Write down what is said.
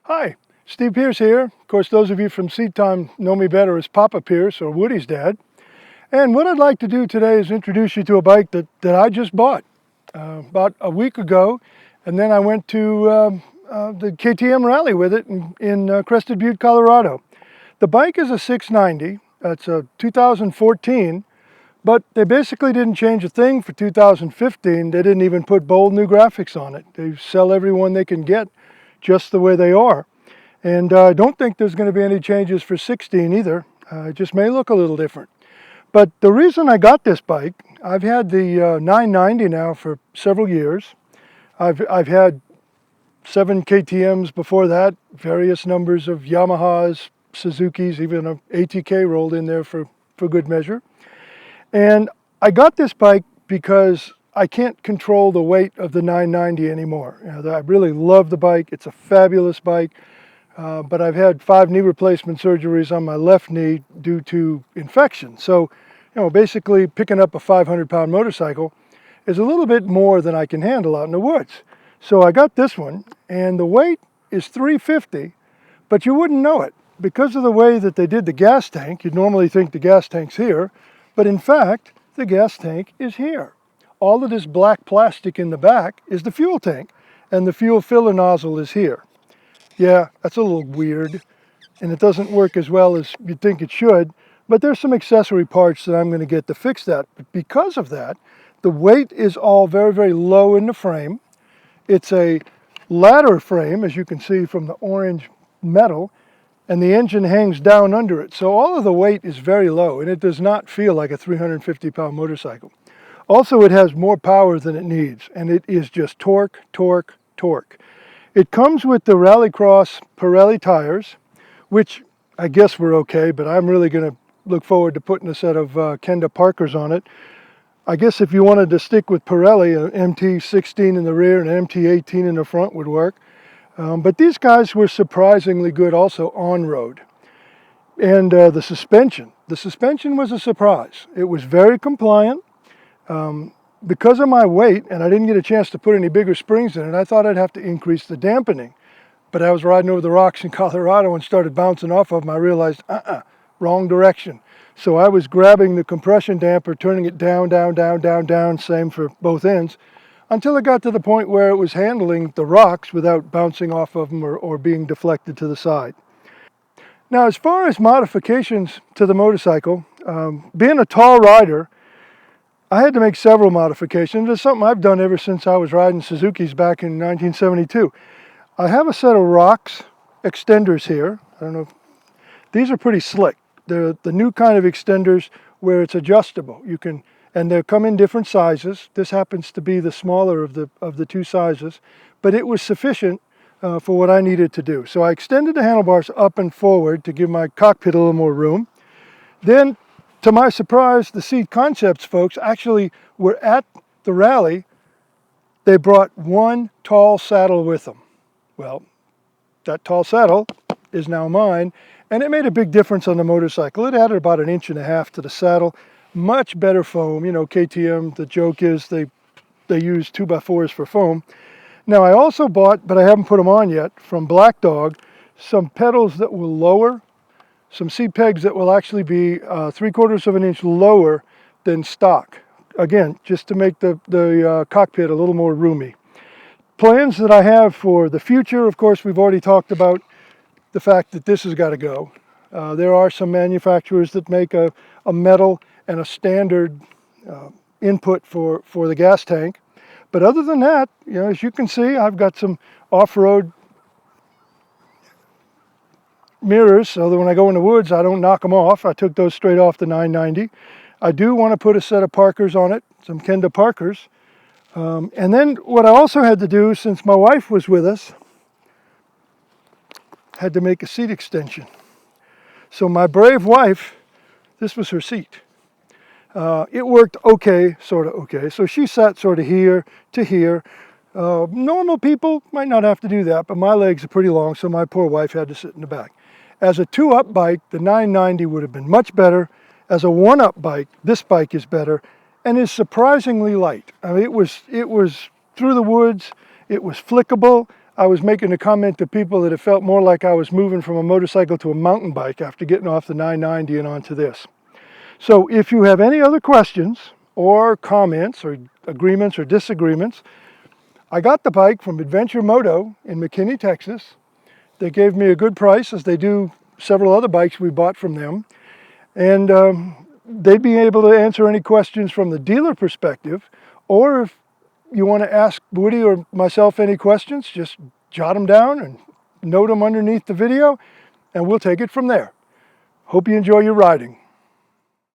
Hi, Steve Pierce here. Of course, those of you from Seat Time know me better as Papa Pierce or Woody's dad. And what I'd like to do today is introduce you to a bike that I just bought about a week ago. And then I went to the KTM Rally with it in Crested Butte, Colorado. The bike is a 690. It's a 2014, but they basically didn't change a thing for 2015. They didn't even put bold new graphics on it. They sell every one they can get just the way they are. And I don't think there's going to be any changes for 16 either. It just may look a little different. But the reason I got this bike, I've had the 990 now for several years. I've had 7 KTMs before that, various numbers of Yamahas, Suzukis, even an ATK rolled in there for good measure. And I got this bike because I can't control the weight of the 990 anymore. I really love the bike. It's a fabulous bike. But I've had 5 knee replacement surgeries on my left knee due to infection. So, basically picking up a 500-pound motorcycle is a little bit more than I can handle out in the woods. So I got this one, and the weight is 350, but you wouldn't know it. Because of the way that they did the gas tank, you'd normally think the gas tank's here, but in fact, the gas tank is here. All of this black plastic in the back is the fuel tank, and the fuel filler nozzle is here. Yeah, that's a little weird, and it doesn't work as well as you'd think it should, but there's some accessory parts that I'm going to get to fix that. But because of that, the weight is all very, very low in the frame. It's a ladder frame, as you can see from the orange metal, and the engine hangs down under it. So all of the weight is very low, and it does not feel like a 350-pound motorcycle. Also, it has more power than it needs, and it is just torque, torque, torque. It comes with the Rallycross Pirelli tires, which I guess were okay, but I'm really going to look forward to putting a set of Kenda Parkers on it. I guess if you wanted to stick with Pirelli, an MT16 in the rear and an MT18 in the front would work. But these guys were surprisingly good also on-road. And the suspension was a surprise. It was very compliant. Because of my weight, and I didn't get a chance to put any bigger springs in it, I thought I'd have to increase the dampening. But I was riding over the rocks in Colorado and started bouncing off of them. I realized, wrong direction. So I was grabbing the compression damper, turning it down, down, down, down, down, same for both ends, until it got to the point where it was handling the rocks without bouncing off of them or being deflected to the side. Now, as far as modifications to the motorcycle, being a tall rider, I had to make several modifications. It's something I've done ever since I was riding Suzukis back in 1972. I have a set of rocks extenders here. I don't know if these are pretty slick. They're the new kind of extenders where it's adjustable. And they come in different sizes. This happens to be the smaller of the 2 sizes, but it was sufficient for what I needed to do. So I extended the handlebars up and forward to give my cockpit a little more room. Then, to my surprise, the Seat Concepts folks actually were at the rally. They brought one tall saddle with them. Well, that tall saddle is now mine, and it made a big difference on the motorcycle. It added about 1.5 inches to the saddle. Much better foam. KTM, the joke is they use 2x4s for foam. Now, I also bought, but I haven't put them on yet, from Black Dog, some pedals that will lower, some seat pegs that will actually be 3/4 of an inch lower than stock. Again, just to make the cockpit a little more roomy. Plans that I have for the future, of course, we've already talked about the fact that this has got to go. There are some manufacturers that make a metal and a standard input for the gas tank. But other than that, as you can see, I've got some off-road mirrors so that when I go in the woods, I don't knock them off. I took those straight off the 990. I do want to put a set of Parkers on it, some Kenda Parkers. And then what I also had to do, since my wife was with us, had to make a seat extension. So my brave wife, this was her seat. It worked okay, sort of okay. So she sat sort of here to here. Normal people might not have to do that, but my legs are pretty long, so my poor wife had to sit in the back. As a 2-up bike, the 990 would have been much better. As a 1-up bike, this bike is better and is surprisingly light. I mean, it was through the woods. It was flickable. I was making a comment to people that it felt more like I was moving from a motorcycle to a mountain bike after getting off the 990 and onto this. So if you have any other questions or comments or agreements or disagreements, I got the bike from Adventure Moto in McKinney, Texas. They gave me a good price, as they do several other bikes we bought from them. And they'd be able to answer any questions from the dealer perspective, or if you want to ask Woody or myself any questions, just jot them down and note them underneath the video, and we'll take it from there. Hope you enjoy your riding.